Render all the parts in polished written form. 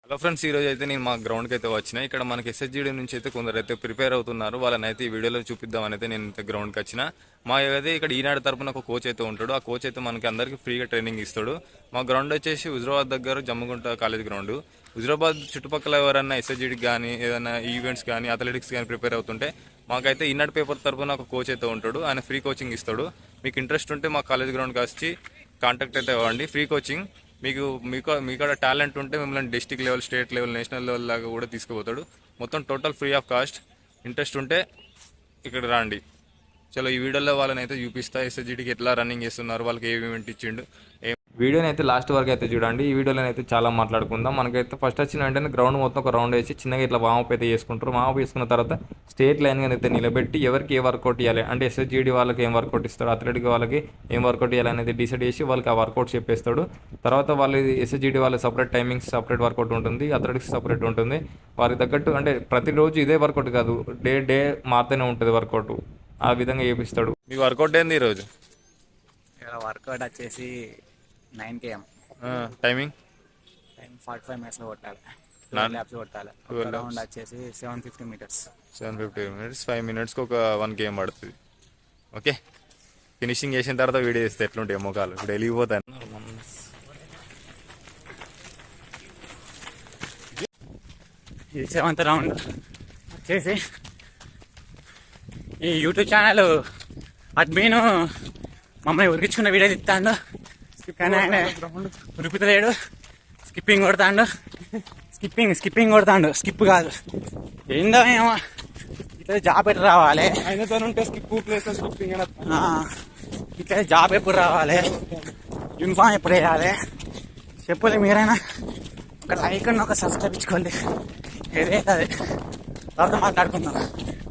Hello friends, ఈ రోజు అయితే నేను మా గ్రౌండ్కి అయితే వచ్చిన. ఇక్కడ మనకి ఎస్ఎస్జీడీ నుంచి అయితే కొందరు అయితే ప్రిపేర్ అవుతున్నారు. వాళ్ళని అయితే ఈ వీడియోలో చూపిద్దామని అయితే నేను అయితే గ్రౌండ్కి వచ్చిన. మా అయితే ఇక్కడ ఈనాడు తరపున ఒక కోచ్ అయితే ఉంటాడు. ఆ కోచ్ అయితే మనకి అందరికీ ఫ్రీగా ట్రైనింగ్ ఇస్తాడు. మా గ్రౌండ్ వచ్చేసి హుజరాబాద్ దగ్గర జమ్మిగుంట కాలేజ్ గ్రౌండ్. హుజరాబాద్ చుట్టుపక్కల ఎవరైనా ఎస్ఎస్జీడీకి కానీ ఏదైనా ఈవెంట్స్ కానీ అథ్లెటిక్స్ కానీ ప్రిపేర్ అవుతుంటే మాకైతే ఈనాడు పేపర్ తరపున ఒక కోచ్ అయితే ఉంటాడు. ఆయన ఫ్రీ కోచింగ్ ఇస్తాడు. మీకు ఇంట్రెస్ట్ ఉంటే మా కాలేజ్ గ్రౌండ్కి వచ్చి కాంటాక్ట్ అయితే అవ్వండి. Free coaching. మీకాడ టాలెంట్ ఉంటే మిమ్మల్ని district level, state level, national level లాగా కూడా తీసుకుపోతాడు. మొత్తం total free of cost. Interest ఉంటే ఇక్కడ రండి. చలో, ఈ వీడియోలో వాళ్ళని అయితే చూపిస్తా. ఎస్ఎస్జీడీకి ఎట్లా రన్నింగ్ చేస్తున్నారు, వాళ్ళకి ఏ ఈవెంట్ ఇచ్చిండు. వీడియోని అయితే లాస్ట్ వరకు అయితే చూడండి. ఈ వీడియోలో అయితే చాలా మాట్లాడుకుందాం. మనకైతే ఫస్ట్ వచ్చిన వెంటనే గ్రౌండ్ మొత్తం ఒక రౌండ్ వేసి చిన్నగా ఇట్లా వామప్ అయితే చేసుకుంటారు. వామప్ చేసుకున్న తర్వాత స్టేట్ లైన్గా అయితే నిలబెట్టి ఎవరికి ఏ వర్కౌట్ ఇవ్వాలి అంటే ఎస్ఎస్జీడీ వాళ్ళకి ఏం వర్కౌట్ ఇస్తాడు, అథ్లెటిక్ వాళ్ళకి ఏం వర్కౌట్ ఇవ్వాలి అనేది డిసైడ్ చేసి వాళ్ళకి ఆ వర్కౌట్ చెప్పేస్తాడు. తర్వాత వాళ్ళు ఎస్ఎస్జీడీ వాళ్ళ సపరేట్ టైమింగ్స్, సపరేట్ వర్కౌట్ ఉంటుంది, అథ్లెటిక్స్ సపరేట్ ఉంటుంది. వారికి తగ్గట్టు అంటే ప్రతిరోజు ఇదే వర్కౌట్ కాదు, డే డే మారుతూనే ఉంటుంది వర్కౌట్. ఆ విధంగా చేపిస్తాడు. మీ వర్కౌట్ ఏంది ఈరోజు? ఇక్కడ వర్కౌట్ వచ్చేసి 9 km. టైమింగ్ టైం 45 minutes కొట్టాలి. నా- 12 laps కొట్టాలి. 12 ఒక laps. రౌండ్ వచ్చేసి 750 meters. 750 minutes, 5 minutesకి ఒక 1 km పడుతుంది. ఓకే, ఫినిషింగ్ చేసిన తర్వాత వీడియో చేస్తే ఎట్లుంటాయి మొఖాలు. ఇప్పుడు వెళ్ళిపోతాను. ఇది 7th రౌండ్ వచ్చేసి ఈ యూట్యూబ్ ఛానల్ అడ్మీను మమ్మల్ని ఉరికించుకున్న వీడియో ఇస్తాడు, కానీ ఆయన ఉరుకుతలేడు. స్కిప్పింగ్ కొడతాడు. స్కిప్పింగ్ కొడతాడు. స్కిప్ కాదు, ఏందో ఏమో. ఇట్లా జాబ్ ఎప్పుడు రావాలి? ఇట్లా జాబ్ ఎప్పుడు రావాలి? యూనిఫామ్ ఎప్పుడు వేయాలి? చెప్పలే మీరైనా. ఒక లైక్ ఒక సబ్స్క్రైబ్ ఇచ్చుకోండి. ఏదైతే అది తర్వాత మాట్లాడుకుందాం.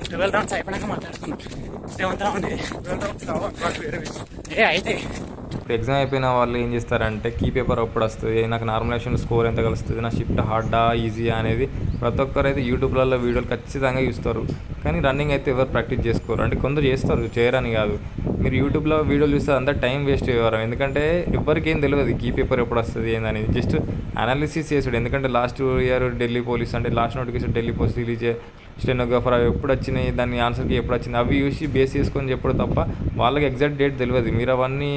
12 rounds అయిపోయినాక మాట్లాడుకుందాం. 7th round అయితే ఇప్పుడు ఎగ్జామ్ అయిపోయిన వాళ్ళు ఏం చేస్తారంటే కీ పేపర్ అప్పుడు వస్తుంది, నాకు నార్మలైజేషన్ స్కోర్ ఎంత కలుస్తుంది, నా షిఫ్ట్ హార్డా ఈజీయా అనేది ప్రతి ఒక్కరు అయితే యూట్యూబ్లలో వీడియోలు ఖచ్చితంగా చూస్తారు. కానీ రన్నింగ్ అయితే ఎవరు ప్రాక్టీస్ చేసుకోరు. అంటే కొందరు చేస్తారు, చేయరని కాదు. మీరు యూట్యూబ్లో వీడియోలు చూస్తే అంతా టైం వేస్ట్ చేయరు. ఎందుకంటే ఎవరికి ఏం తెలియదు కీ పేపర్ ఎప్పుడు వస్తుంది ఏందని. జస్ట్ అనాలిసిస్ చేసాడు. ఎందుకంటే లాస్ట్ ఇయర్ ఢిల్లీ పోలీస్ అంటే last notification Delhi police release stenographer అవి ఎప్పుడు వచ్చినాయి, దాని ఆన్సర్కి ఎప్పుడు వచ్చింది అవి చూసి బేస్ చేసుకొని చెప్పడం తప్ప వాళ్ళకి ఎగ్జాక్ట్ డేట్ తెలియదు. మీరు అవన్నీ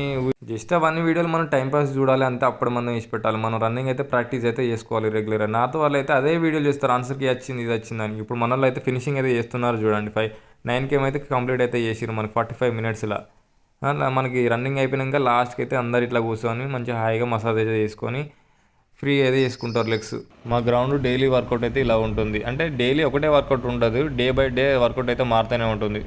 జస్ట్ అవన్నీ వీడియోలు మనం టైంపాస్ చూడాలి అంతే. అప్పుడు మనం వేసి పెట్టాలి. మనం రన్నింగ్ అయితే ప్రాక్టీస్ అయితే చేసుకోవాలి రెగ్యులర్గా. నాతో వాళ్ళు అయితే అదే వీడియోలు చేస్తారు, ఆన్సర్కి వచ్చింది ఇది వచ్చిందని. ఇప్పుడు మన వాళ్ళు అయితే ఫినిషింగ్ అయితే చేస్తున్నారు చూడండి. 9 km అయితే కంప్లీట్ అయితే చేసిరు మనకి 45 minutesలో. అలా మనకి రన్నింగ్ అయిపోయినాక లాస్ట్కి అయితే అందరు ఇట్లా కూర్చొని మంచిగా హాయిగా మసాజ్ అయితే చేసుకొని ఫ్రీ అయితే చేసుకుంటారు లెగ్స్. మా గ్రౌండ్ డైలీ వర్కౌట్ అయితే ఇలా ఉంటుంది. అంటే డైలీ ఒకటే వర్కౌట్ ఉండదు, డే బై డే వర్కౌట్ అయితే మారుతూనే ఉంటుంది.